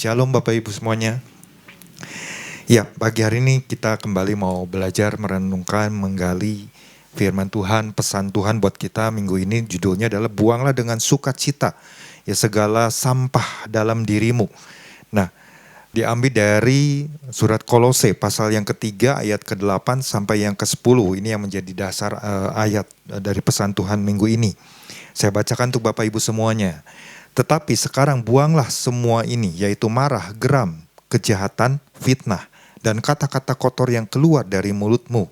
Shalom Bapak Ibu semuanya. Ya, pagi hari ini kita kembali mau belajar merenungkan, menggali firman Tuhan, pesan Tuhan buat kita minggu ini. Judulnya adalah buanglah dengan sukacita ya segala sampah dalam dirimu. Nah, diambil dari surat Kolose pasal yang ketiga ayat ke-8 sampai yang ke-10. Ini yang menjadi dasar ayat dari pesan Tuhan minggu ini. Saya bacakan untuk Bapak Ibu semuanya. Tetapi sekarang buanglah semua ini, yaitu marah, geram, kejahatan, fitnah, dan kata-kata kotor yang keluar dari mulutmu.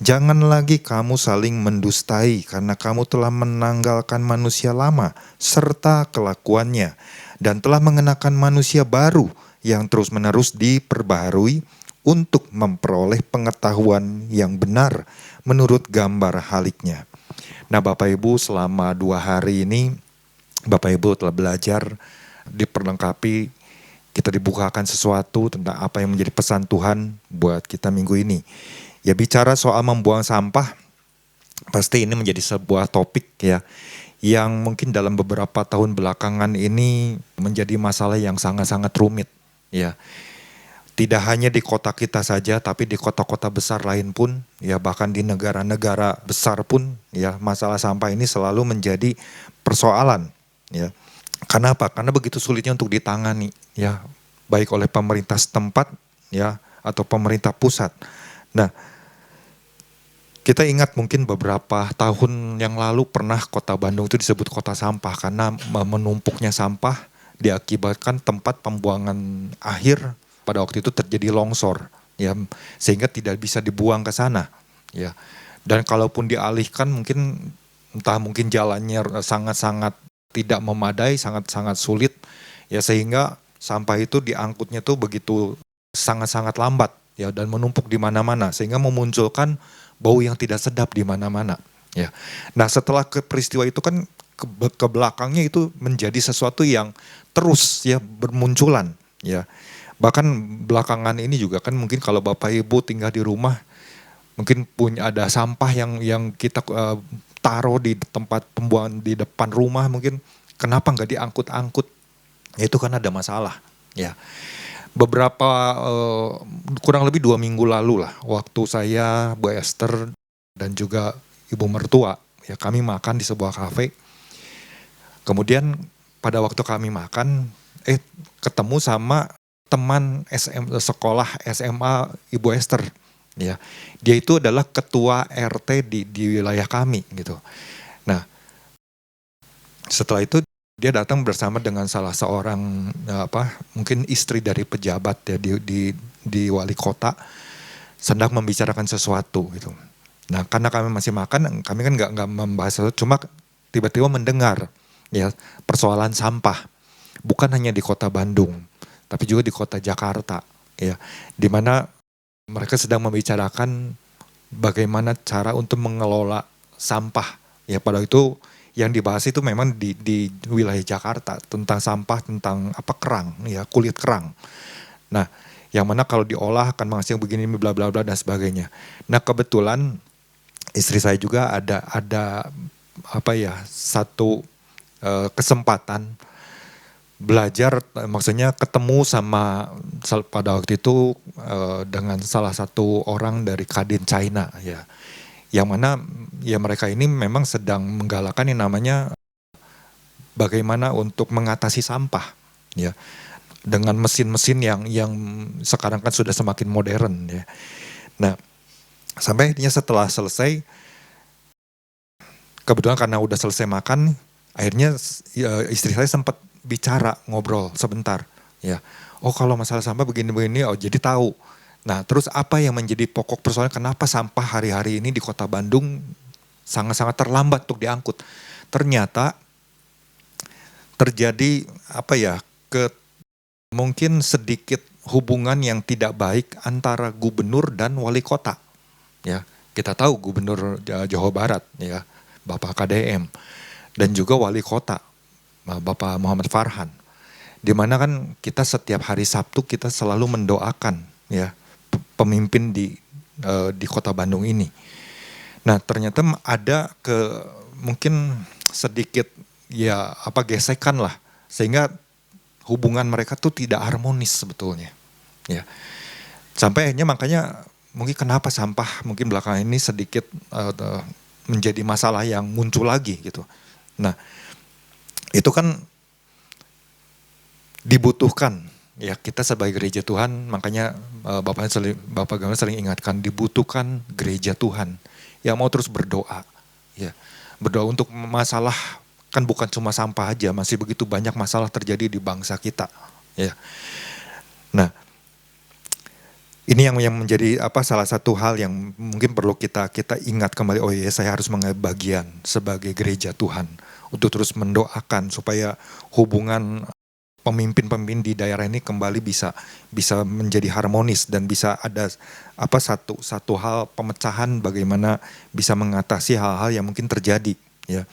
Jangan lagi kamu saling mendustai, karena kamu telah menanggalkan manusia lama serta kelakuannya, dan telah mengenakan manusia baru yang terus-menerus diperbaharui untuk memperoleh pengetahuan yang benar menurut gambar haliknya. Nah Bapak Ibu, selama 2 hari ini Bapak Ibu telah belajar, diperlengkapi, kita dibukakan sesuatu tentang apa yang menjadi pesan Tuhan buat kita minggu ini. Ya, bicara soal membuang sampah, pasti ini menjadi sebuah topik ya, yang mungkin dalam beberapa tahun belakangan ini menjadi masalah yang sangat-sangat rumit ya. Tidak hanya di kota kita saja, tapi di kota-kota besar lain pun, ya bahkan di negara-negara besar pun, ya masalah sampah ini selalu menjadi persoalan. Ya, karena apa? Karena begitu sulitnya untuk ditangani, ya baik oleh pemerintah setempat, ya atau pemerintah pusat. Nah, kita ingat mungkin beberapa tahun yang lalu pernah kota Bandung itu disebut kota sampah karena menumpuknya sampah diakibatkan tempat pembuangan akhir pada waktu itu terjadi longsor, ya sehingga tidak bisa dibuang ke sana, ya. Dan kalaupun dialihkan mungkin jalannya sangat-sangat tidak memadai, sangat-sangat sulit, ya sehingga sampah itu diangkutnya tuh begitu sangat-sangat lambat, ya dan menumpuk di mana-mana sehingga memunculkan bau yang tidak sedap di mana-mana, ya. Nah setelah peristiwa itu kan ke belakangnya itu menjadi sesuatu yang terus ya bermunculan, ya. Bahkan belakangan ini juga kan mungkin kalau Bapak Ibu tinggal di rumah mungkin punya ada sampah yang kita taruh di tempat pembuangan di depan rumah, mungkin kenapa nggak diangkut-angkut? Itu kan ada masalah, ya. Beberapa kurang lebih 2 minggu lalu lah, waktu saya, Bu Esther dan juga Ibu Mertua, ya kami makan di sebuah kafe. Kemudian pada waktu kami makan, ketemu sama teman sekolah SMA Ibu Esther. Ya, dia itu adalah ketua RT di wilayah kami gitu. Nah, setelah itu dia datang bersama dengan salah seorang mungkin istri dari pejabat ya di wali kota, sedang membicarakan sesuatu gitu. Nah, karena kami masih makan, kami kan nggak membahas sesuatu, cuma tiba-tiba mendengar ya persoalan sampah, bukan hanya di kota Bandung, tapi juga di kota Jakarta, ya, di mana mereka sedang membicarakan bagaimana cara untuk mengelola sampah. Ya pada itu yang dibahas itu memang di wilayah Jakarta tentang sampah, tentang kerang, ya kulit kerang. Nah, yang mana kalau diolah akan menghasilkan begini bla bla bla dan sebagainya. Nah, kebetulan istri saya juga ada satu kesempatan belajar, maksudnya ketemu sama pada waktu itu dengan salah satu orang dari Kadin China, ya, yang mana ya mereka ini memang sedang menggalakkan yang namanya bagaimana untuk mengatasi sampah, ya, dengan mesin-mesin yang sekarang kan sudah semakin modern, ya. Nah, sampai akhirnya setelah selesai, kebetulan karena udah selesai makan, akhirnya istri saya sempat bicara, ngobrol sebentar, ya. Oh kalau masalah sampah begini-begini, jadi tahu. Nah terus apa yang menjadi pokok persoalan kenapa sampah hari-hari ini di kota Bandung sangat-sangat terlambat untuk diangkut? Ternyata terjadi mungkin sedikit hubungan yang tidak baik antara gubernur dan wali kota. Ya, kita tahu gubernur Jawa Barat, ya, Bapak KDM, dan juga wali kota Bapak Muhammad Farhan, di mana kan kita setiap hari Sabtu kita selalu mendoakan ya pemimpin di kota Bandung ini. Nah ternyata ada mungkin sedikit gesekan lah, sehingga hubungan mereka tuh tidak harmonis sebetulnya. Ya. Sampai akhirnya makanya mungkin kenapa sampah mungkin belakangan ini sedikit menjadi masalah yang muncul lagi gitu. Nah, itu kan dibutuhkan ya, kita sebagai gereja Tuhan, makanya Bapak Gamal sering ingatkan, dibutuhkan gereja Tuhan yang mau terus berdoa ya. Berdoa untuk masalah, kan bukan cuma sampah aja, masih begitu banyak masalah terjadi di bangsa kita ya. Nah, ini yang menjadi salah satu hal yang mungkin perlu kita ingat kembali. Oh iya, saya harus mengambil bagian sebagai gereja Tuhan untuk terus mendoakan supaya hubungan pemimpin-pemimpin di daerah ini kembali bisa menjadi harmonis dan bisa ada satu hal pemecahan bagaimana bisa mengatasi hal-hal yang mungkin terjadi ya.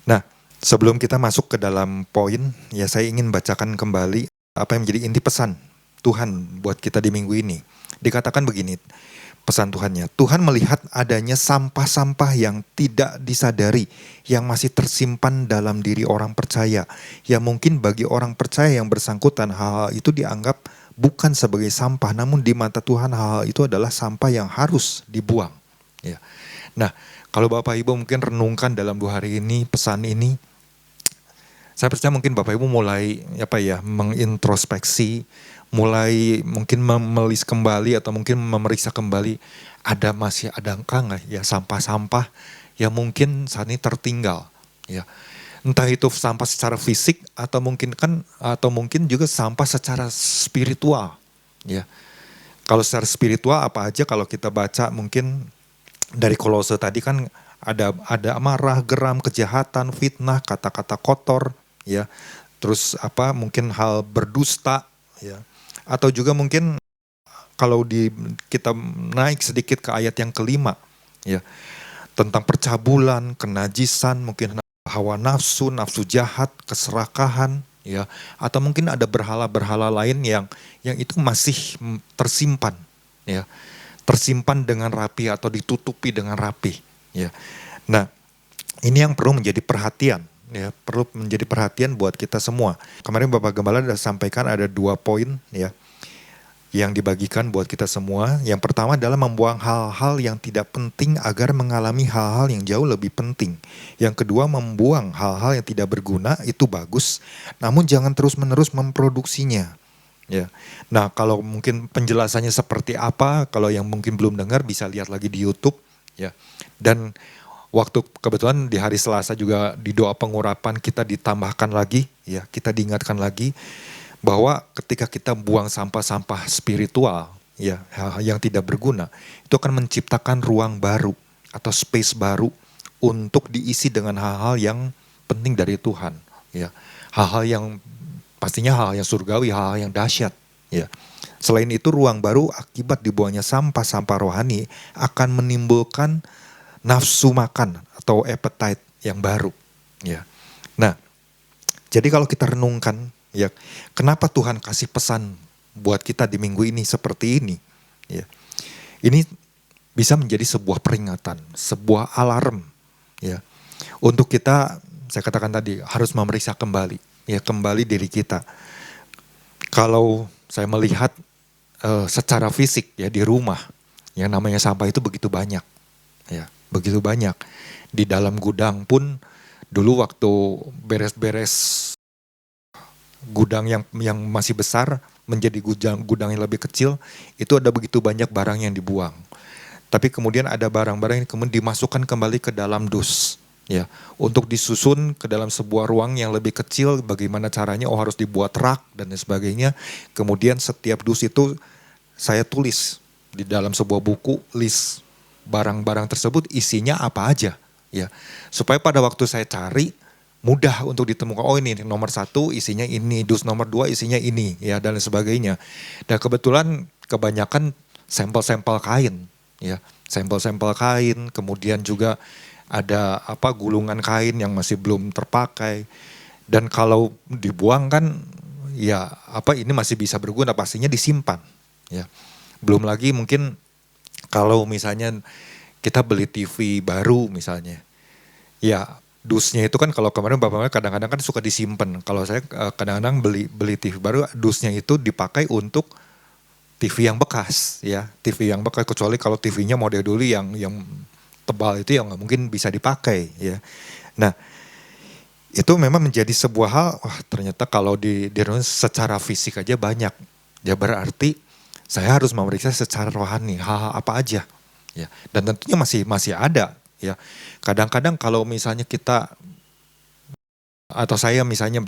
Nah, sebelum kita masuk ke dalam poin ya, saya ingin bacakan kembali apa yang menjadi inti pesan Tuhan buat kita di minggu ini. Dikatakan begini pesan Tuhannya, Tuhan melihat adanya sampah-sampah yang tidak disadari, yang masih tersimpan dalam diri orang percaya, yang mungkin bagi orang percaya yang bersangkutan hal-hal itu dianggap bukan sebagai sampah, namun di mata Tuhan hal-hal itu adalah sampah yang harus dibuang. Ya. Nah, kalau Bapak Ibu mungkin renungkan dalam 2 hari ini pesan ini, saya percaya mungkin Bapak Ibu mulai mengintrospeksi, mulai mungkin memelis kembali atau mungkin memeriksa kembali, masih adakah nggak ya sampah-sampah yang mungkin saat ini tertinggal ya. Entah itu sampah secara fisik atau mungkin juga sampah secara spiritual ya. Kalau secara spiritual apa aja, kalau kita baca mungkin dari Kolose tadi kan ada amarah, geram, kejahatan, fitnah, kata-kata kotor ya. Terus mungkin hal berdusta ya. Atau juga mungkin kalau kita naik sedikit ke ayat yang kelima ya, tentang percabulan, kenajisan, mungkin hawa nafsu, nafsu jahat, keserakahan ya, atau mungkin ada berhala-berhala lain yang itu masih tersimpan ya, tersimpan dengan rapi atau ditutupi dengan rapi ya. Nah, ini yang perlu menjadi perhatian ya, perlu menjadi perhatian buat kita semua. Kemarin Bapak Gembala sudah sampaikan ada 2 poin ya yang dibagikan buat kita semua. Yang pertama adalah membuang hal-hal yang tidak penting agar mengalami hal-hal yang jauh lebih penting. Yang kedua, membuang hal-hal yang tidak berguna, itu bagus, namun jangan terus-menerus memproduksinya. Ya. Nah, kalau mungkin penjelasannya seperti apa, kalau yang mungkin belum dengar bisa lihat lagi di YouTube ya. Dan waktu kebetulan di hari Selasa juga di doa pengurapan kita ditambahkan lagi ya, kita diingatkan lagi bahwa ketika kita buang sampah-sampah spiritual ya, hal yang tidak berguna, itu akan menciptakan ruang baru atau space baru untuk diisi dengan hal-hal yang penting dari Tuhan ya. Hal-hal yang pastinya hal yang surgawi, hal yang dahsyat ya. Selain itu, ruang baru akibat dibuangnya sampah-sampah rohani akan menimbulkan nafsu makan atau appetite yang baru ya. Nah, jadi kalau kita renungkan ya, kenapa Tuhan kasih pesan buat kita di minggu ini seperti ini ya. Ini bisa menjadi sebuah peringatan, sebuah alarm ya, untuk kita, saya katakan tadi, harus memeriksa kembali ya, kembali diri kita. Kalau saya melihat secara fisik ya di rumah, yang namanya sampah itu begitu banyak ya, begitu banyak. Di dalam gudang pun dulu waktu beres-beres gudang yang masih besar menjadi gudang yang lebih kecil, itu ada begitu banyak barang yang dibuang. Tapi kemudian ada barang-barang yang kemudian dimasukkan kembali ke dalam dus ya, untuk disusun ke dalam sebuah ruang yang lebih kecil. Bagaimana caranya? Harus dibuat rak dan sebagainya. Kemudian setiap dus itu saya tulis di dalam sebuah buku list barang-barang tersebut isinya apa aja ya, supaya pada waktu saya cari mudah untuk ditemukan. Oh, ini nomor 1 isinya ini, dus nomor 2 isinya ini ya, dan sebagainya. Dan kebetulan kebanyakan sampel-sampel kain ya, sampel-sampel kain, kemudian juga ada gulungan kain yang masih belum terpakai. Dan kalau dibuang kan ya ini masih bisa berguna, pastinya disimpan ya. Belum lagi mungkin kalau misalnya kita beli TV baru misalnya ya, dusnya itu kan kalau kemarin bapaknya kadang-kadang kan suka disimpan. Kalau saya kadang-kadang beli TV baru, dusnya itu dipakai untuk TV yang bekas ya, TV yang bekas, kecuali kalau TV-nya model dulu yang tebal itu yang nggak mungkin bisa dipakai ya. Nah, itu memang menjadi sebuah hal, wah ternyata kalau di secara fisik aja banyak. Ya berarti saya harus memeriksa secara rohani hal-hal apa aja. Ya, dan tentunya masih ada ya. Kadang-kadang kalau misalnya kita atau saya misalnya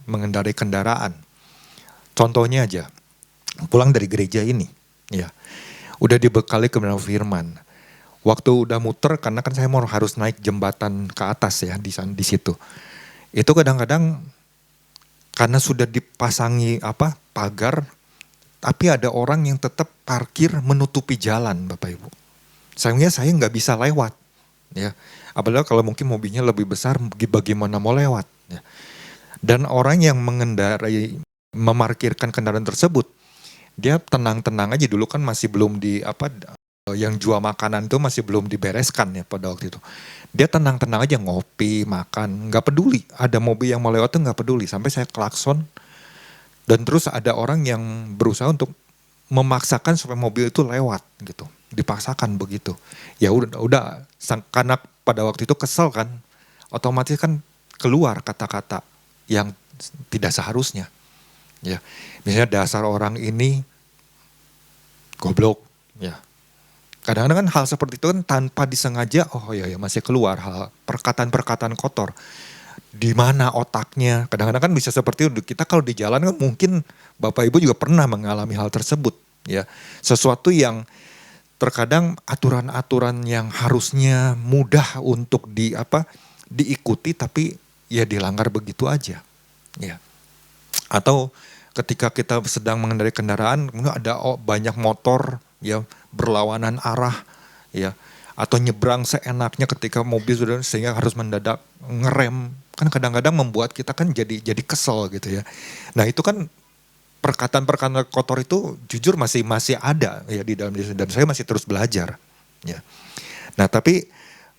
mengendarai kendaraan. Contohnya aja, pulang dari gereja ini ya. Udah dibekali kebenaran firman. Waktu udah muter karena kan saya mau harus naik jembatan ke atas ya di situ. Itu kadang-kadang karena sudah dipasangi pagar, tapi ada orang yang tetap parkir menutupi jalan, Bapak Ibu. Sayangnya saya nggak bisa lewat, ya. Apalagi kalau mungkin mobilnya lebih besar, bagaimana mau lewat? Ya. Dan orang yang memarkirkan kendaraan tersebut, dia tenang-tenang aja dulu kan masih belum yang jual makanan itu masih belum dibereskan ya pada waktu itu. Dia tenang-tenang aja ngopi, makan, nggak peduli. Ada mobil yang mau lewat tuh nggak peduli. Sampai saya klakson dan terus ada orang yang berusaha untuk memaksakan supaya mobil itu lewat gitu. Dipaksakan begitu. Ya udah karena pada waktu itu kesel kan, otomatis kan keluar kata-kata yang tidak seharusnya. Ya, misalnya dasar orang ini goblok, ya. Kadang-kadang kan hal seperti itu kan tanpa disengaja, oh ya masih keluar hal perkataan-perkataan kotor. Di mana otaknya? Kadang-kadang kan bisa seperti itu. Kita kalau di jalan kan mungkin Bapak Ibu juga pernah mengalami hal tersebut, ya. Sesuatu yang terkadang aturan-aturan yang harusnya mudah untuk diikuti tapi ya dilanggar begitu aja, ya. Atau ketika kita sedang mengendarai kendaraan, ada banyak motor ya berlawanan arah ya, atau nyebrang seenaknya ketika mobil sudah sehingga harus mendadak ngerem, kan kadang-kadang membuat kita kan jadi kesel gitu ya. Nah itu kan perkataan-perkataan kotor itu jujur masih ada ya di dalam diri, dan saya masih terus belajar ya. Nah tapi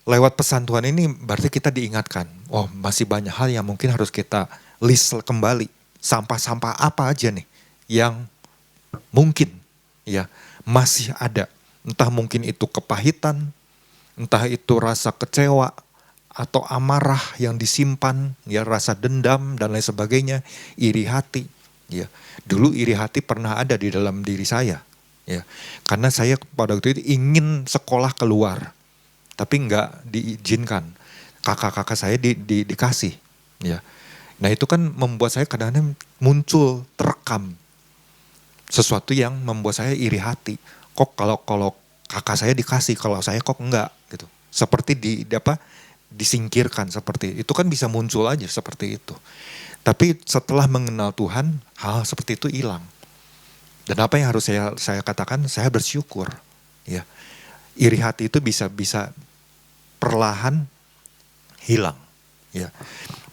lewat pesan Tuhan ini berarti kita diingatkan, oh masih banyak hal yang mungkin harus kita list kembali. Sampah-sampah apa aja nih yang mungkin ya masih ada. Entah mungkin itu kepahitan, entah itu rasa kecewa atau amarah yang disimpan, ya rasa dendam dan lain sebagainya, iri hati. Ya, dulu iri hati pernah ada di dalam diri saya. Ya, karena saya pada waktu itu ingin sekolah keluar, tapi nggak diizinkan. Kakak-kakak saya dikasih. Ya. Nah itu kan membuat saya kadang-kadang muncul terekam sesuatu yang membuat saya iri hati. Kok kalau kakak saya dikasih, kalau saya kok enggak gitu. Seperti disingkirkan seperti itu kan bisa muncul aja seperti itu. Tapi setelah mengenal Tuhan, hal seperti itu hilang. Dan apa yang harus saya katakan, saya bersyukur. Ya, iri hati itu bisa perlahan hilang. Ya.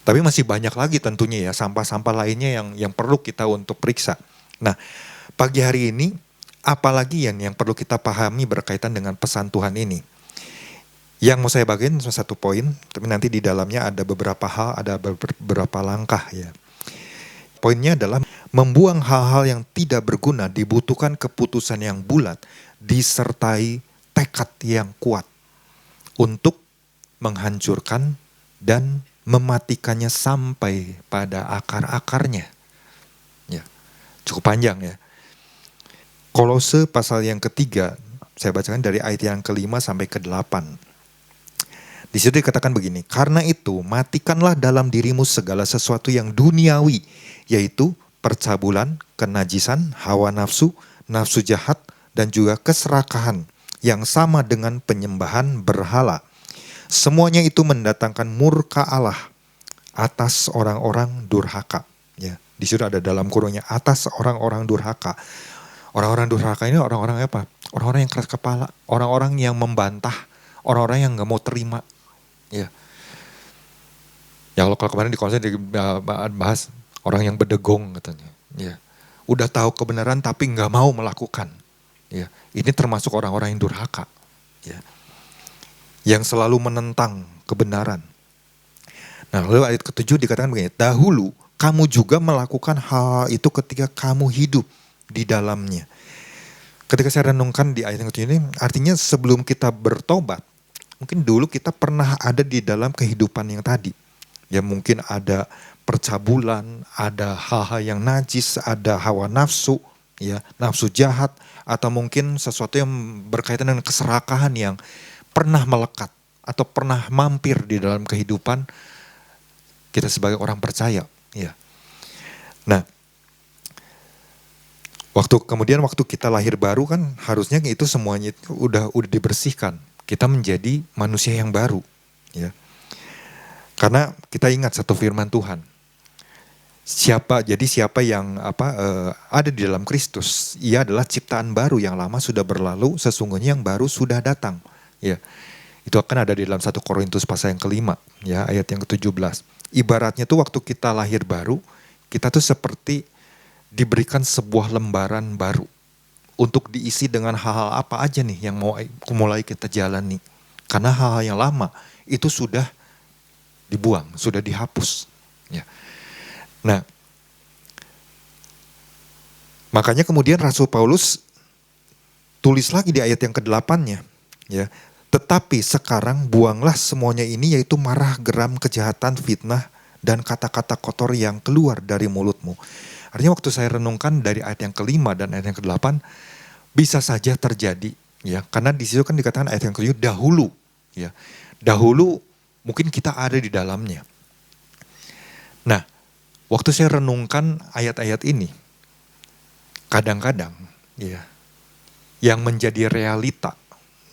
Tapi masih banyak lagi tentunya ya sampah-sampah lainnya yang perlu kita untuk periksa. Nah pagi hari ini apalagi yang perlu kita pahami berkaitan dengan pesan Tuhan ini. Yang mau saya bagikan satu poin, tapi nanti di dalamnya ada beberapa hal, ada beberapa langkah ya. Poinnya adalah membuang hal-hal yang tidak berguna dibutuhkan keputusan yang bulat disertai tekad yang kuat untuk menghancurkan dan mematikannya sampai pada akar-akarnya. Ya, cukup panjang ya. Kolose pasal yang ketiga, saya bacakan dari ayat yang ke-5 sampai ke-8. Di situ dikatakan begini, karena itu matikanlah dalam dirimu segala sesuatu yang duniawi, yaitu percabulan, kenajisan, hawa nafsu, nafsu jahat, dan juga keserakahan yang sama dengan penyembahan berhala. Semuanya itu mendatangkan murka Allah atas orang-orang durhaka. Ya, di situ ada dalam kurungnya atas orang-orang durhaka. Orang-orang durhaka ini orang-orang apa? Orang-orang yang keras kepala, orang-orang yang membantah, orang-orang yang nggak mau terima. Ya, ya kalau kemarin di konsen dibahas orang yang bedegong katanya. Ya, udah tahu kebenaran tapi nggak mau melakukan. Ya, ini termasuk orang-orang yang durhaka. Ya. Yang selalu menentang kebenaran. Nah, lalu ayat ke-7 dikatakan begini, dahulu kamu juga melakukan hal itu ketika kamu hidup di dalamnya. Ketika saya renungkan di ayat yang ke-7 ini, artinya sebelum kita bertobat, mungkin dulu kita pernah ada di dalam kehidupan yang tadi. Ya mungkin ada percabulan, ada hal-hal yang najis, ada hawa nafsu, ya nafsu jahat, atau mungkin sesuatu yang berkaitan dengan keserakahan yang pernah melekat atau pernah mampir di dalam kehidupan kita sebagai orang percaya. Ya. Nah, waktu kita lahir baru kan harusnya itu semuanya itu udah dibersihkan. Kita menjadi manusia yang baru, ya. Karena kita ingat satu firman Tuhan. Siapa yang ada di dalam Kristus, ia adalah ciptaan baru, yang lama sudah berlalu, sesungguhnya yang baru sudah datang. Ya. Itu akan ada di dalam 1 Korintus pasal yang ke-5, ya, ayat yang ke-17. Ibaratnya tuh waktu kita lahir baru, kita tuh seperti diberikan sebuah lembaran baru untuk diisi dengan hal-hal apa aja nih yang mau mulai kita jalani. Karena hal-hal yang lama itu sudah dibuang, sudah dihapus. Ya. Nah, makanya kemudian Rasul Paulus tulis lagi di ayat yang ke-8-nya, ya. Tetapi sekarang buanglah semuanya ini, yaitu marah, geram, kejahatan, fitnah, dan kata-kata kotor yang keluar dari mulutmu. Artinya waktu saya renungkan dari ayat yang ke-5 dan ayat yang ke-8, bisa saja terjadi, ya. Karena di situ kan dikatakan ayat yang ke-7 dahulu, ya. Dahulu mungkin kita ada di dalamnya. Nah, waktu saya renungkan ayat-ayat ini, kadang-kadang, ya, yang menjadi realita,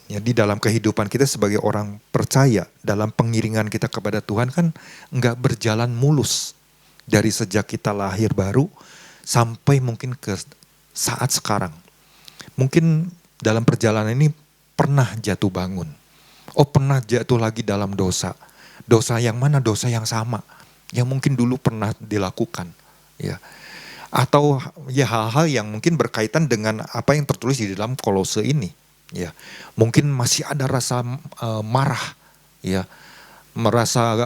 ya, di dalam kehidupan kita sebagai orang percaya, dalam pengiringan kita kepada Tuhan kan enggak berjalan mulus dari sejak kita lahir baru sampai mungkin ke saat sekarang. Mungkin dalam perjalanan ini pernah jatuh bangun. Oh, pernah jatuh lagi dalam dosa. Dosa yang mana? Dosa yang sama, yang mungkin dulu pernah dilakukan, ya. Atau ya hal-hal yang mungkin berkaitan dengan apa yang tertulis di dalam Kolose ini, ya. Mungkin masih ada rasa marah, ya. Merasa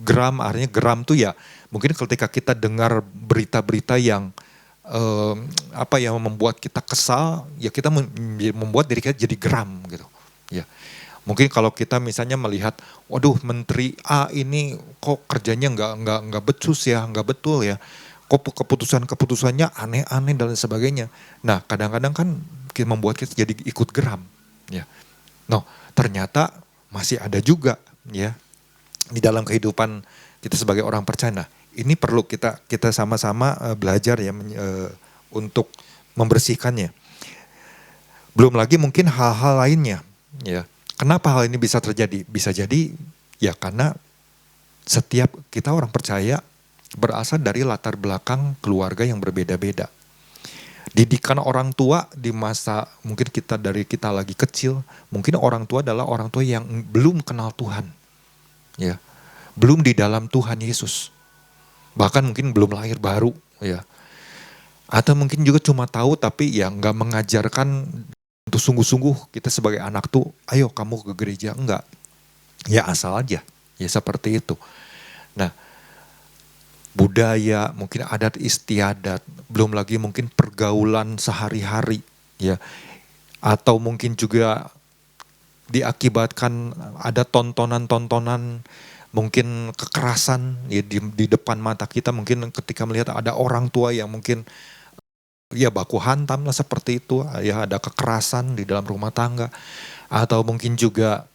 geram, artinya geram tuh ya mungkin ketika kita dengar berita-berita yang yang membuat kita kesal, ya kita membuat diri kita jadi geram gitu, ya. Mungkin kalau kita misalnya melihat, waduh Menteri A ini kok kerjanya nggak becus ya, nggak betul ya, kok keputusannya aneh-aneh dan sebagainya. Nah kadang-kadang kan membuat kita jadi ikut geram, ya. No, ternyata masih ada juga, ya, di dalam kehidupan kita sebagai orang percaya. Nah, ini perlu kita sama-sama belajar ya untuk membersihkannya. Belum lagi mungkin hal-hal lainnya, ya. Kenapa hal ini bisa terjadi? Bisa jadi ya karena setiap kita orang percaya berasal dari latar belakang keluarga yang berbeda-beda. Didikan orang tua di masa mungkin dari kita lagi kecil, mungkin orang tua adalah orang tua yang belum kenal Tuhan, ya, belum di dalam Tuhan Yesus, bahkan mungkin belum lahir baru, ya, atau mungkin juga cuma tahu tapi ya nggak mengajarkan untuk sungguh-sungguh kita sebagai anak tuh, ayo kamu ke gereja, enggak, ya asal aja, ya seperti itu. Nah, budaya, mungkin adat istiadat, belum lagi mungkin pergaulan sehari-hari, ya, atau mungkin juga diakibatkan ada tontonan-tontonan, mungkin kekerasan ya di depan mata kita, mungkin ketika melihat ada orang tua yang mungkin ya baku hantam lah seperti itu, ya ada kekerasan di dalam rumah tangga, atau mungkin juga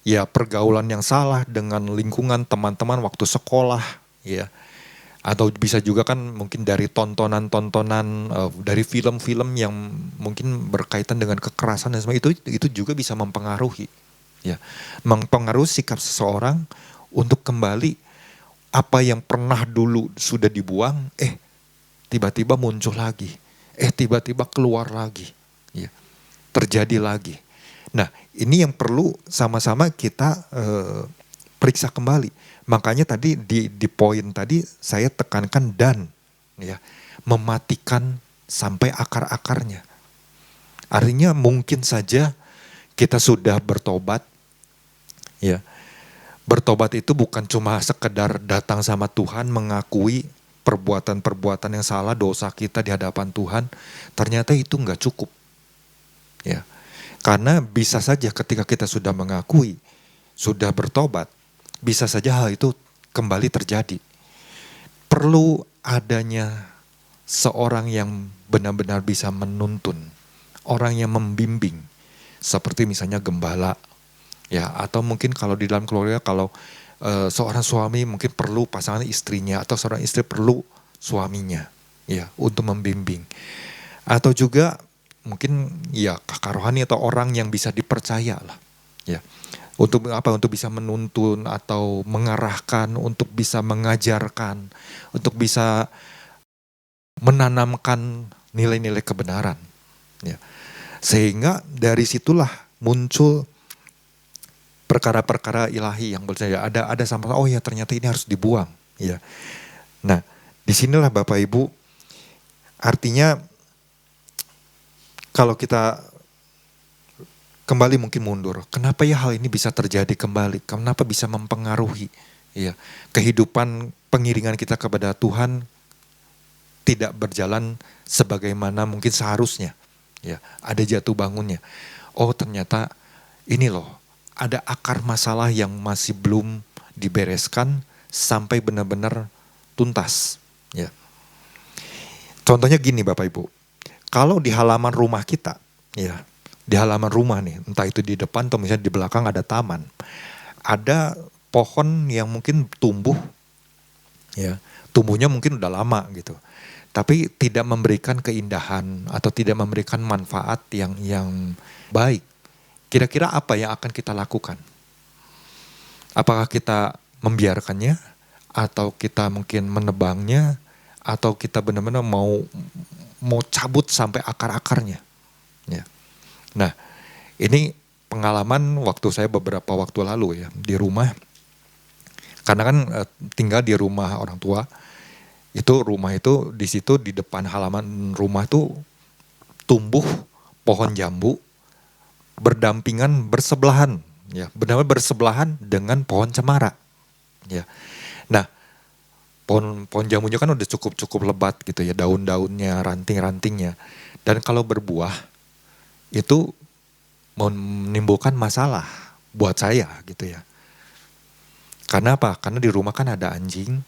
ya pergaulan yang salah dengan lingkungan teman-teman waktu sekolah, ya. Atau bisa juga kan mungkin dari tontonan-tontonan dari film-film yang mungkin berkaitan dengan kekerasan dan sebagainya, itu juga bisa mempengaruhi, ya, mempengaruhi sikap seseorang untuk kembali apa yang pernah dulu sudah dibuang, tiba-tiba muncul lagi, tiba-tiba keluar lagi, ya, terjadi lagi. Nah, ini yang perlu sama-sama kita periksa kembali. Makanya tadi di poin tadi saya tekankan dan, ya, mematikan sampai akar-akarnya. Artinya mungkin saja kita sudah bertobat, ya, Bertobat itu bukan cuma sekedar datang sama Tuhan, mengakui perbuatan-perbuatan yang salah, dosa kita di hadapan Tuhan. Ternyata itu nggak cukup. Ya. Karena bisa saja ketika kita sudah mengakui, sudah bertobat, bisa saja hal itu kembali terjadi. Perlu adanya seorang yang benar-benar bisa menuntun, orang yang membimbing, seperti misalnya gembala, ya, atau mungkin kalau di dalam keluarga, kalau seorang suami mungkin perlu pasangan istrinya, atau seorang istri perlu suaminya, ya, untuk membimbing. Atau juga mungkin ya kakak rohani atau orang yang bisa dipercaya lah, ya, untuk apa? Untuk bisa menuntun atau mengarahkan, untuk bisa mengajarkan, untuk bisa menanamkan nilai-nilai kebenaran, ya. Sehingga dari situlah muncul perkara-perkara ilahi yang percaya ada sama, oh ya ternyata ini harus dibuang, ya. Nah, disinilah Bapak Ibu, artinya kalau kita kembali mungkin mundur, kenapa ya hal ini bisa terjadi kembali? Kenapa bisa mempengaruhi, ya, kehidupan pengiringan kita kepada Tuhan tidak berjalan sebagaimana mungkin seharusnya, ya, ada jatuh bangunnya. Oh ternyata ini loh, ada akar masalah yang masih belum dibereskan sampai benar-benar tuntas, ya. Contohnya gini Bapak Ibu, kalau di halaman rumah kita, ya, di halaman rumah nih, entah itu di depan atau misalnya di belakang ada taman, ada pohon yang mungkin tumbuh, ya, tumbuhnya mungkin udah lama gitu, tapi tidak memberikan keindahan atau tidak memberikan manfaat yang baik. Kira-kira apa yang akan kita lakukan? Apakah kita membiarkannya, atau kita mungkin menebangnya, atau kita benar-benar mau cabut sampai akar-akarnya, ya. Nah, ini pengalaman waktu saya beberapa waktu lalu, ya, di rumah. Karena kan tinggal di rumah orang tua, itu rumah itu di situ di depan halaman rumah tuh tumbuh pohon jambu berdampingan, bersebelahan, ya, benar-benar bersebelahan dengan pohon cemara, ya. Nah, pohon jambunya kan udah cukup lebat gitu ya, daun-daunnya, ranting-rantingnya, dan kalau berbuah itu menimbulkan masalah buat saya gitu ya. Karena apa? Karena di rumah kan ada anjing,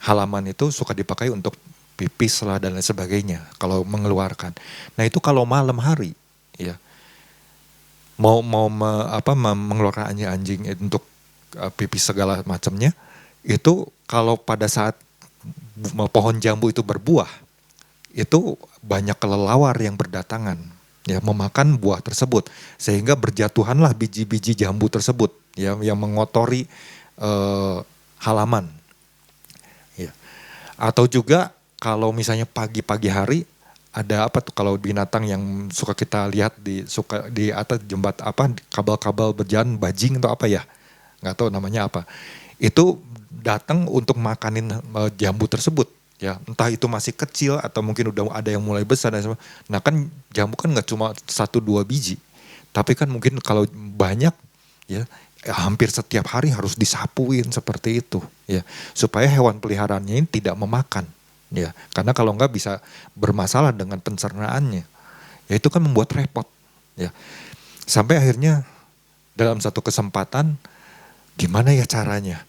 halaman itu suka dipakai untuk pipis lah dan lain sebagainya kalau mengeluarkan. Nah itu kalau malam hari, ya, mengeluarkan anjing untuk pipis segala macamnya, itu kalau pada saat pohon jambu itu berbuah, itu banyak kelelawar yang berdatangan, ya, memakan buah tersebut, sehingga berjatuhanlah biji-biji jambu tersebut, ya, yang mengotori halaman, ya. Atau juga kalau misalnya pagi-pagi hari ada apa tuh, kalau binatang yang suka kita lihat suka di atas jembat apa, kabel-kabel berjalan, bajing atau apa ya, nggak tahu namanya apa, itu datang untuk makanin jambu tersebut, ya, entah itu masih kecil atau mungkin udah ada yang mulai besar. Nah kan jambu kan nggak cuma 1-2 biji, tapi kan mungkin kalau banyak, ya, hampir setiap hari harus disapuin seperti itu, ya, supaya hewan peliharaannya ini tidak memakan, ya, karena kalau enggak bisa bermasalah dengan pencernaannya, ya, itu kan membuat repot, ya. Sampai akhirnya dalam satu kesempatan, gimana ya caranya?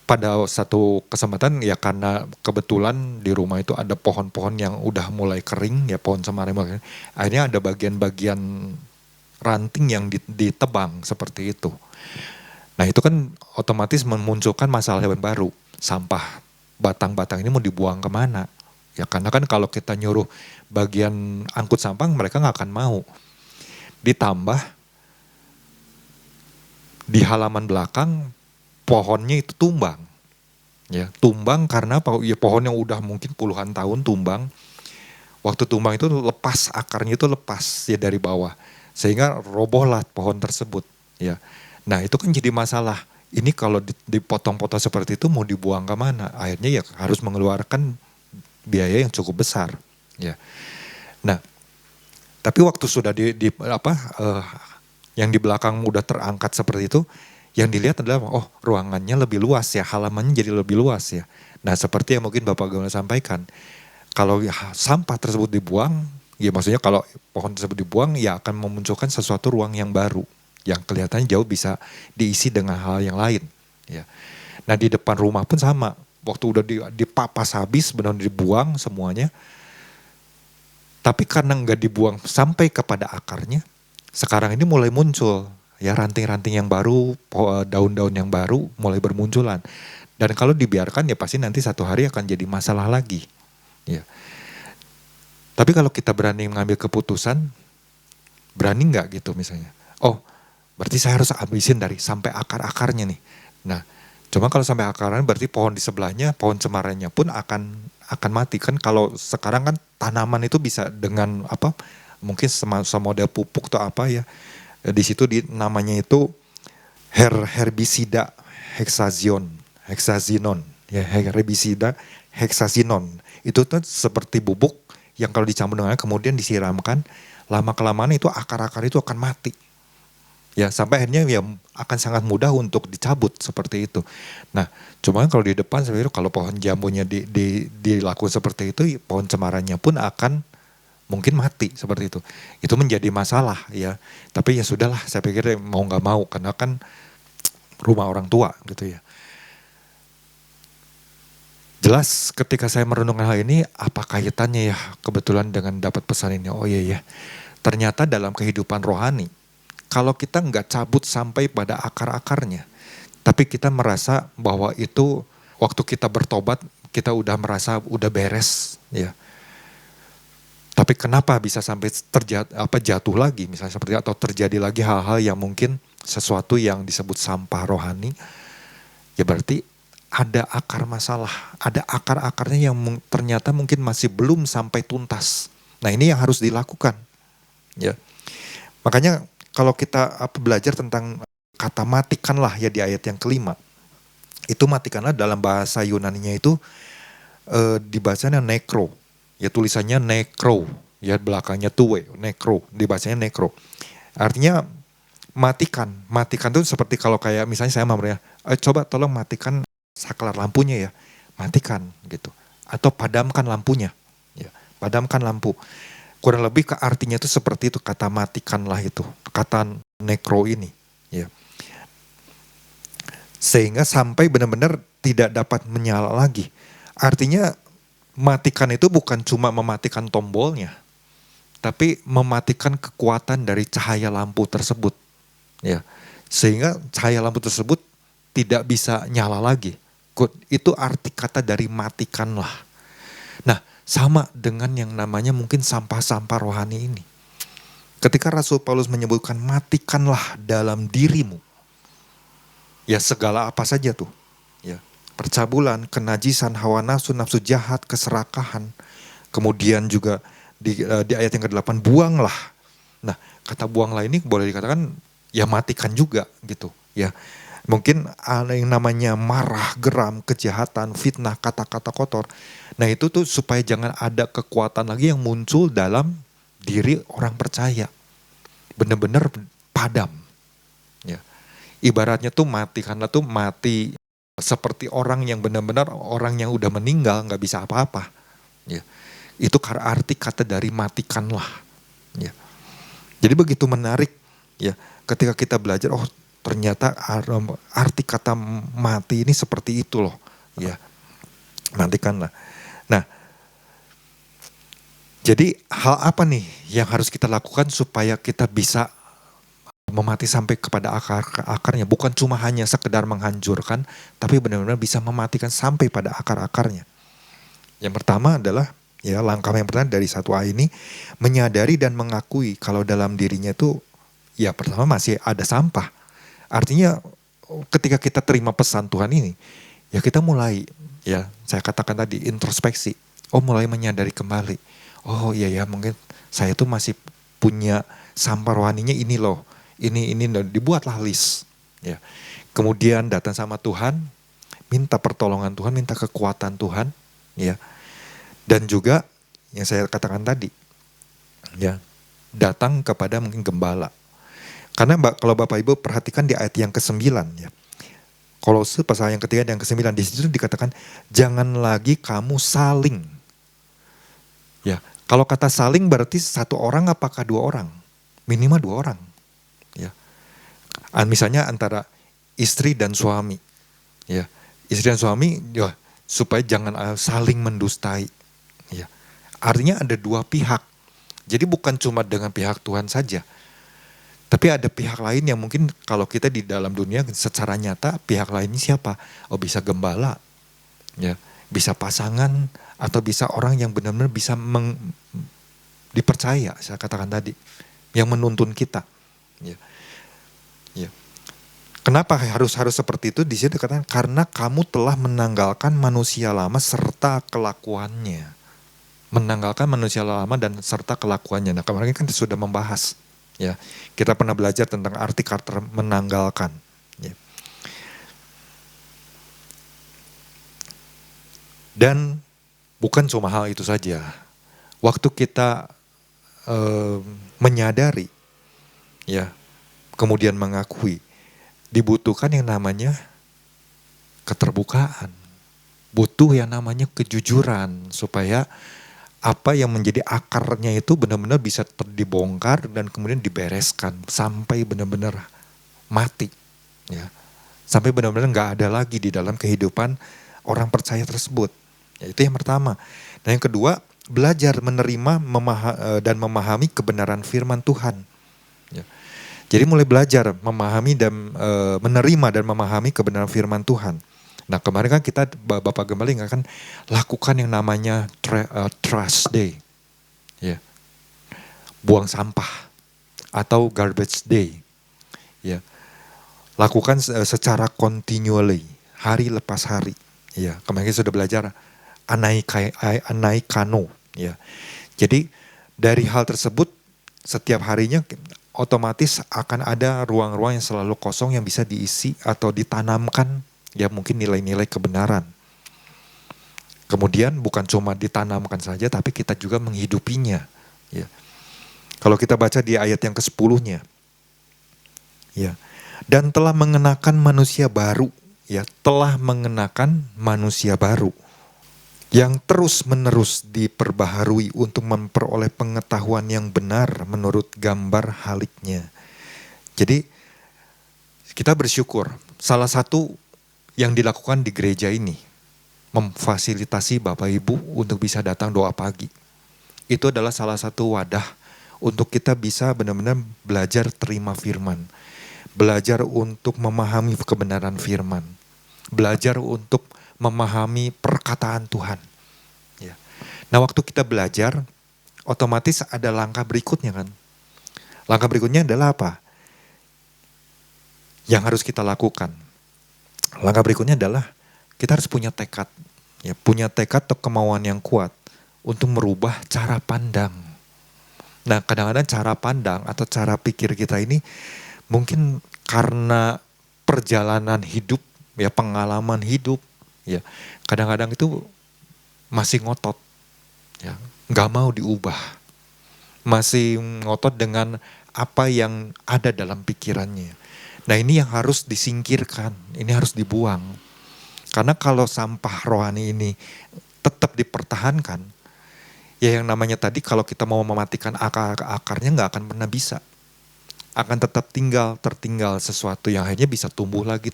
Pada satu kesempatan, ya, karena kebetulan di rumah itu ada pohon-pohon yang udah mulai kering, ya, pohon cemara, akhirnya ada bagian-bagian ranting yang ditebang seperti itu. Nah itu kan otomatis memunculkan masalah yang baru. Sampah batang-batang ini mau dibuang kemana? Ya karena kan kalau kita nyuruh bagian angkut sampah, mereka nggak akan mau. Ditambah di halaman belakang pohonnya itu tumbang. Ya, tumbang karena ya, pohon yang udah mungkin puluhan tahun tumbang. Waktu tumbang itu lepas, akarnya itu lepas ya dari bawah, sehingga robohlah pohon tersebut, ya. Nah itu kan jadi masalah. Ini kalau dipotong-potong seperti itu mau dibuang kemana? Akhirnya ya harus mengeluarkan biaya yang cukup besar, ya. Nah tapi waktu sudah yang di belakang udah terangkat seperti itu, Yang dilihat adalah, oh ruangannya lebih luas ya, halamannya jadi lebih luas ya. Nah seperti yang mungkin Bapak Gembala sampaikan, kalau sampah tersebut dibuang, ya maksudnya kalau pohon tersebut dibuang, ya akan memunculkan sesuatu ruang yang baru, yang kelihatannya jauh bisa diisi dengan hal yang lain. Ya. Nah di depan rumah pun sama, waktu udah dipapas habis, benar dibuang semuanya, tapi karena nggak dibuang sampai kepada akarnya, sekarang ini mulai muncul ya ranting-ranting yang baru, daun-daun yang baru mulai bermunculan. Dan kalau dibiarkan ya pasti nanti satu hari akan jadi masalah lagi. Ya. Tapi kalau kita berani mengambil keputusan, berani nggak gitu misalnya? Oh, berarti saya harus habisin dari sampai akar-akarnya nih. Nah, cuma kalau sampai akarnya berarti pohon di sebelahnya, pohon cemarannya pun akan mati kan. Kalau sekarang kan tanaman itu bisa dengan apa? Mungkin model pupuk atau apa ya. Di situ namanya itu herbisida hexazinon ya, herbisida hexazinon. Itu tuh seperti bubuk yang kalau dicampur dengan kemudian disiramkan, lama kelamaan itu akar-akar itu akan mati. Ya sampai akhirnya ya akan sangat mudah untuk dicabut seperti itu. Nah, cuma kalau di depan sebenarnya kalau pohon jambunya dilakukan seperti itu, pohon cemarannya pun akan mungkin mati seperti itu. Itu menjadi masalah ya. Tapi ya sudahlah, saya pikir mau nggak mau karena kan rumah orang tua gitu ya. Jelas ketika saya merenungkan hal ini, apa kaitannya ya kebetulan dengan dapat pesan ini? Oh iya ya, ternyata dalam kehidupan rohani, kalau kita nggak cabut sampai pada akar-akarnya, tapi kita merasa bahwa itu waktu kita bertobat, kita udah merasa udah beres ya. Tapi kenapa bisa sampai jatuh lagi misalnya seperti atau terjadi lagi hal-hal yang mungkin sesuatu yang disebut sampah rohani, ya berarti ada akar masalah, ada akar-akarnya yang ternyata mungkin masih belum sampai tuntas. Nah ini yang harus dilakukan. Ya, makanya kalau kita belajar tentang kata matikanlah ya di ayat yang kelima, itu matikanlah dalam bahasa Yunaninya itu dibacanya nekro, ya tulisannya nekro, ya belakangnya tuwe, nekro, dibacanya nekro. Artinya matikan itu seperti kalau kayak misalnya saya mau ya, coba tolong matikan saklar lampunya ya, matikan gitu. Atau padamkan lampunya, ya, padamkan lampu. Kurang lebih ke artinya itu seperti itu, kata matikanlah itu, kata nekro ini. Ya. Sehingga sampai benar-benar tidak dapat menyala lagi. Artinya matikan itu bukan cuma mematikan tombolnya, tapi mematikan kekuatan dari cahaya lampu tersebut. Ya. Sehingga cahaya lampu tersebut tidak bisa nyala lagi. Itu arti kata dari matikanlah. Nah, sama dengan yang namanya mungkin sampah-sampah rohani ini. Ketika Rasul Paulus menyebutkan matikanlah dalam dirimu, ya segala apa saja tuh. Ya, percabulan, kenajisan, hawa nafsu, nafsu jahat, keserakahan. Kemudian juga di ayat yang ke-8, buanglah. Nah, kata buanglah ini boleh dikatakan ya matikan juga gitu. Ya, mungkin ada yang namanya marah, geram, kejahatan, fitnah, kata-kata kotor. Nah itu tuh supaya jangan ada kekuatan lagi yang muncul dalam diri orang percaya. Benar-benar padam. Ya. Ibaratnya tuh matikanlah tuh mati seperti orang yang benar-benar orang yang udah meninggal gak bisa apa-apa. Ya. Itu arti kata dari matikanlah. Ya. Jadi begitu menarik ya ketika kita belajar, oh ternyata arti kata mati ini seperti itu loh, ya matikanlah. Nah, jadi hal apa nih yang harus kita lakukan supaya kita bisa memati sampai kepada akarnya, bukan cuma hanya sekedar menghancurkan, tapi benar-benar bisa mematikan sampai pada akar-akarnya. Yang pertama adalah ya langkah yang pertama dari 1A ini, menyadari dan mengakui kalau dalam dirinya itu ya pertama masih ada sampah. Artinya ketika kita terima pesan Tuhan ini, ya kita mulai, ya saya katakan tadi introspeksi. Oh mulai menyadari kembali. Oh iya ya mungkin saya tuh masih punya sampah rohaninya ini loh. Ini dibuatlah list. Ya. Kemudian datang sama Tuhan, minta pertolongan Tuhan, minta kekuatan Tuhan. Ya. Dan juga yang saya katakan tadi, ya datang kepada mungkin gembala. Karena kalau Bapak Ibu perhatikan di ayat yang ke-9 ya. Kolose pasal yang ketiga dan yang ke-9 di situ dikatakan jangan lagi kamu saling. Ya, kalau kata saling berarti satu orang apakah dua orang? Minimal dua orang. Ya. Misalnya antara istri dan suami. Ya. Istri dan suami ya, supaya jangan saling mendustai. Ya. Artinya ada dua pihak. Jadi bukan cuma dengan pihak Tuhan saja. Tapi ada pihak lain yang mungkin kalau kita di dalam dunia secara nyata pihak lain ini siapa? Oh bisa gembala, ya, bisa pasangan atau bisa orang yang benar-benar bisa dipercaya. Saya katakan tadi, yang menuntun kita. Ya, ya. Kenapa harus seperti itu? Di sini dikatakan karena kamu telah menanggalkan manusia lama serta kelakuannya. Menanggalkan manusia lama dan serta kelakuannya. Nah kemarin kan sudah membahas. Ya, kita pernah belajar tentang arti kata menanggalkan. Ya. Dan bukan cuma hal itu saja. Waktu kita menyadari, ya, kemudian mengakui, dibutuhkan yang namanya keterbukaan, butuh yang namanya kejujuran supaya apa yang menjadi akarnya itu benar-benar bisa dibongkar dan kemudian dibereskan sampai benar-benar mati, ya, sampai benar-benar nggak ada lagi di dalam kehidupan orang percaya tersebut. Ya, itu yang pertama. Dan yang kedua, belajar menerima dan memahami kebenaran firman Tuhan. Ya. Jadi mulai belajar memahami dan menerima dan memahami kebenaran firman Tuhan. Nah kemarin kan kita Bapak Gembala ingatkan lakukan yang namanya trash day, ya, buang sampah atau garbage day, ya, lakukan secara continually, hari lepas hari, ya. Kemarin kita sudah belajar anaikano, ya. Jadi dari hal tersebut setiap harinya otomatis akan ada ruang-ruang yang selalu kosong yang bisa diisi atau ditanamkan. Ya mungkin nilai-nilai kebenaran. Kemudian bukan cuma ditanamkan saja, tapi kita juga menghidupinya. Ya. Kalau kita baca di ayat yang ke-10-nya, ya, dan telah mengenakan manusia baru, ya, telah mengenakan manusia baru, yang terus-menerus diperbaharui untuk memperoleh pengetahuan yang benar menurut gambar haliknya. Jadi kita bersyukur, salah satu yang dilakukan di gereja ini, memfasilitasi Bapak Ibu untuk bisa datang doa pagi. Itu adalah salah satu wadah untuk kita bisa benar-benar belajar terima firman. Belajar untuk memahami kebenaran firman. Belajar untuk memahami perkataan Tuhan. Ya. Nah waktu kita belajar, otomatis ada langkah berikutnya kan. Langkah berikutnya adalah apa? Yang harus kita lakukan. Langkah berikutnya adalah kita harus punya tekad, ya, punya tekad atau kemauan yang kuat untuk merubah cara pandang. Nah, kadang-kadang cara pandang atau cara pikir kita ini mungkin karena perjalanan hidup, ya, pengalaman hidup, ya, kadang-kadang itu masih ngotot, ya, nggak mau diubah, masih ngotot dengan apa yang ada dalam pikirannya. Nah ini yang harus disingkirkan, ini harus dibuang. Karena kalau sampah rohani ini tetap dipertahankan, ya yang namanya tadi kalau kita mau mematikan akarnya nggak akan pernah bisa. Akan tetap tertinggal sesuatu yang akhirnya bisa tumbuh lagi,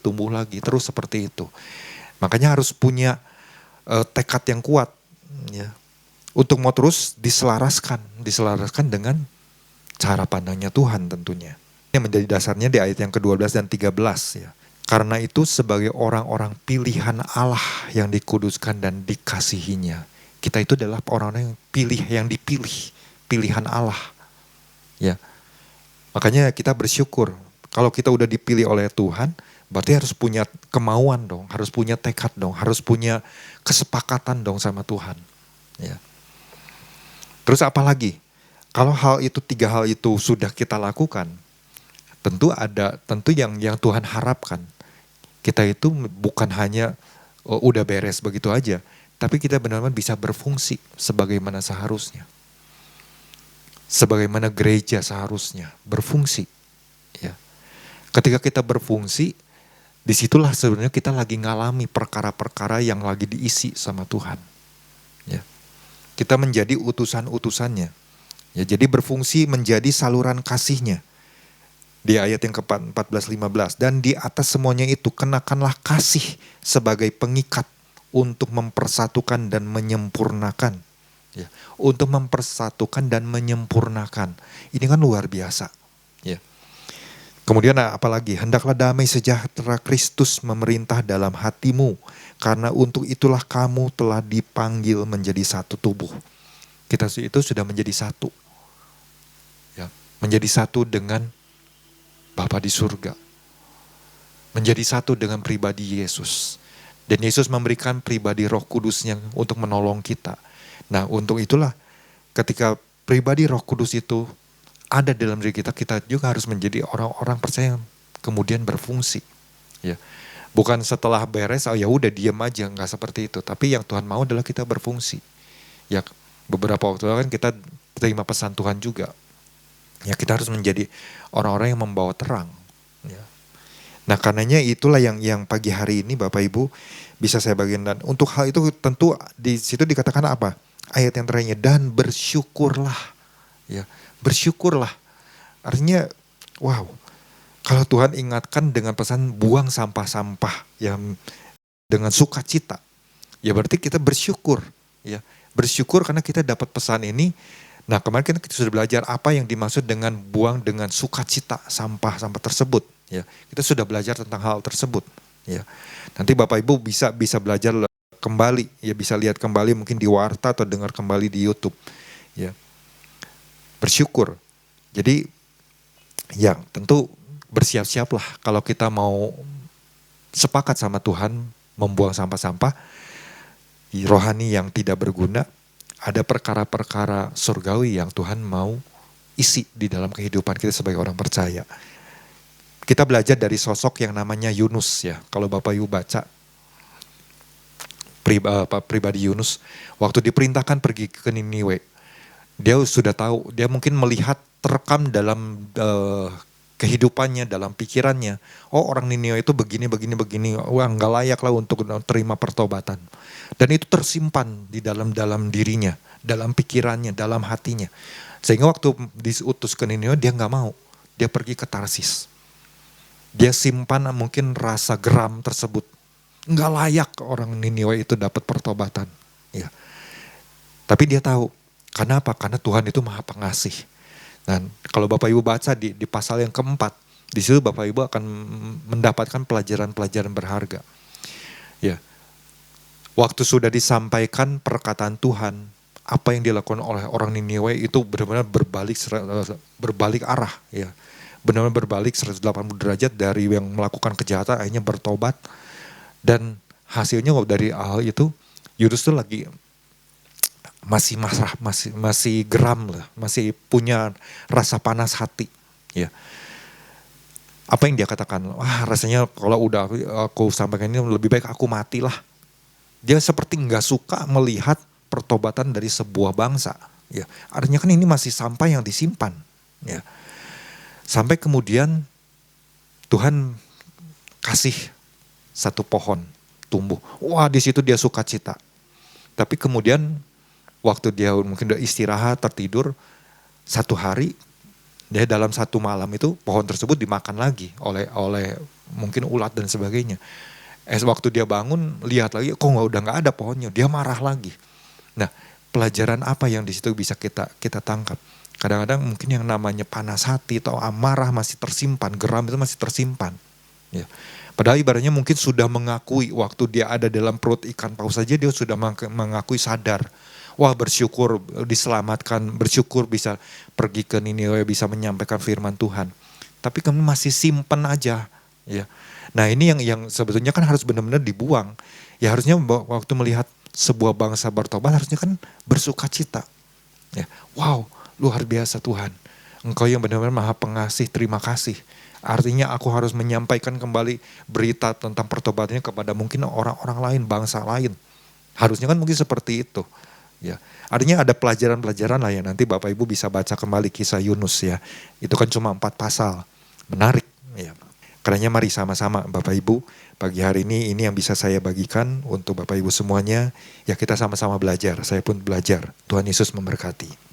terus seperti itu. Makanya harus punya tekad yang kuat, ya, untuk mau terus diselaraskan dengan cara pandangnya Tuhan tentunya. Yang menjadi dasarnya di ayat yang ke-12 dan 13 ya. Karena itu sebagai orang-orang pilihan Allah yang dikuduskan dan dikasihinya. Kita itu adalah orang-orang yang dipilih, pilihan Allah. Ya. Makanya kita bersyukur kalau kita udah dipilih oleh Tuhan, berarti harus punya kemauan dong, harus punya tekad dong, harus punya kesepakatan dong sama Tuhan. Ya. Terus apa lagi? Kalau tiga hal itu sudah kita lakukan, tentu yang Tuhan harapkan. Kita itu bukan hanya udah beres begitu aja, tapi kita benar-benar bisa berfungsi sebagaimana seharusnya. Sebagaimana gereja seharusnya berfungsi. Ya. Ketika kita berfungsi, disitulah sebenarnya kita lagi ngalami perkara-perkara yang lagi diisi sama Tuhan. Ya. Kita menjadi utusan-utusannya. Ya, jadi berfungsi menjadi saluran kasih-Nya. Di ayat yang ke-14-15, dan di atas semuanya itu kenakanlah kasih sebagai pengikat untuk mempersatukan dan menyempurnakan. Ya, untuk mempersatukan dan menyempurnakan. Ini kan luar biasa. Ya. Kemudian apalagi, hendaklah damai sejahtera Kristus memerintah dalam hatimu, karena untuk itulah kamu telah dipanggil menjadi satu tubuh. Kita itu sudah menjadi satu. Ya, menjadi satu dengan Bapa di surga. Menjadi satu dengan pribadi Yesus. Dan Yesus memberikan pribadi Roh Kudus-Nya untuk menolong kita. Nah, untuk itulah ketika pribadi Roh Kudus itu ada dalam diri kita, kita juga harus menjadi orang-orang percaya yang kemudian berfungsi. Ya. Bukan setelah beres, oh ya udah diam aja, enggak seperti itu. Tapi yang Tuhan mau adalah kita berfungsi. Ya, beberapa waktu lalu kan kita terima pesan Tuhan juga. Ya, kita harus menjadi orang-orang yang membawa terang. Ya. Nah, karenanya itulah yang pagi hari ini Bapak Ibu bisa saya bagikan. Dan untuk hal itu tentu di situ dikatakan apa? Ayat yang terakhirnya, dan bersyukurlah. Ya, bersyukurlah. Artinya, wow. Kalau Tuhan ingatkan dengan pesan buang sampah-sampah yang dengan sukacita, ya berarti kita bersyukur. Ya, bersyukur karena kita dapat pesan ini. Nah, kemarin kita sudah belajar apa yang dimaksud dengan buang dengan sukacita sampah-sampah tersebut. Ya, kita sudah belajar tentang hal tersebut. Ya, nanti Bapak Ibu bisa belajar kembali, ya bisa lihat kembali mungkin di Warta atau dengar kembali di YouTube. Ya, bersyukur. Jadi, ya tentu bersiap-siaplah kalau kita mau sepakat sama Tuhan membuang sampah-sampah rohani yang tidak berguna. Ada perkara-perkara surgawi yang Tuhan mau isi di dalam kehidupan kita sebagai orang percaya. Kita belajar dari sosok yang namanya Yunus ya. Kalau Bapak Ibu baca pribadi Yunus, waktu diperintahkan pergi ke Niniwe, dia sudah tahu, dia mungkin melihat terekam dalam kehidupannya, dalam pikirannya. Oh, orang Niniwe itu begini. Wah, nggak layak lah untuk terima pertobatan. Dan itu tersimpan di dalam dirinya, dalam pikirannya, dalam hatinya. Sehingga waktu diutus ke Niniwe, dia nggak mau. Dia pergi ke Tarsis. Dia simpan mungkin rasa geram tersebut. Nggak layak orang Niniwe itu dapat pertobatan. Ya. Tapi dia tahu, kenapa? Karena Tuhan itu Maha Pengasih. Dan kalau Bapak Ibu baca di pasal yang keempat, di situ Bapak Ibu akan mendapatkan pelajaran-pelajaran berharga. Ya. Waktu sudah disampaikan perkataan Tuhan, apa yang dilakukan oleh orang Niniwe itu benar-benar berbalik arah, ya. Benar-benar berbalik 180 derajat dari yang melakukan kejahatan akhirnya bertobat. Dan hasilnya dari hal itu, Yunus itu lagi masih marah, masih geram lah, masih punya rasa panas hati, ya. Apa yang dia katakan? Wah, rasanya kalau udah aku sampaikan ini lebih baik aku matilah. Dia seperti nggak suka melihat pertobatan dari sebuah bangsa. Ya, artinya kan ini masih sampah yang disimpan. Ya. Sampai kemudian Tuhan kasih satu pohon tumbuh. Wah, di situ dia sukacita. Tapi kemudian waktu dia mungkin udah istirahat, tertidur, satu hari, dia dalam satu malam itu pohon tersebut dimakan lagi oleh mungkin ulat dan sebagainya. Waktu dia bangun, lihat lagi, kok udah nggak ada pohonnya, dia marah lagi. Nah, pelajaran apa yang di situ bisa kita tangkap? Kadang-kadang mungkin yang namanya panas hati atau amarah masih tersimpan, geram itu masih tersimpan. Ya. Padahal ibaratnya mungkin sudah mengakui waktu dia ada dalam perut ikan paus saja dia sudah mengakui sadar. Wah, bersyukur diselamatkan, bersyukur bisa pergi ke Niniwe, bisa menyampaikan firman Tuhan. Tapi kami masih simpen aja, ya. Nah, ini yang sebetulnya kan harus benar-benar dibuang. Ya harusnya waktu melihat sebuah bangsa bertobat harusnya kan bersukacita. Ya, wow, luar biasa Tuhan. Engkau yang benar-benar Maha Pengasih, terima kasih. Artinya aku harus menyampaikan kembali berita tentang pertobatannya kepada mungkin orang-orang lain, bangsa lain. Harusnya kan mungkin seperti itu. Ya, artinya ada pelajaran-pelajaran lah ya, nanti Bapak Ibu bisa baca kembali kisah Yunus ya. Itu kan cuma 4 pasal. Menarik ya. Karenanya mari sama-sama Bapak Ibu, pagi hari ini yang bisa saya bagikan untuk Bapak Ibu semuanya, ya kita sama-sama belajar, saya pun belajar. Tuhan Yesus memberkati.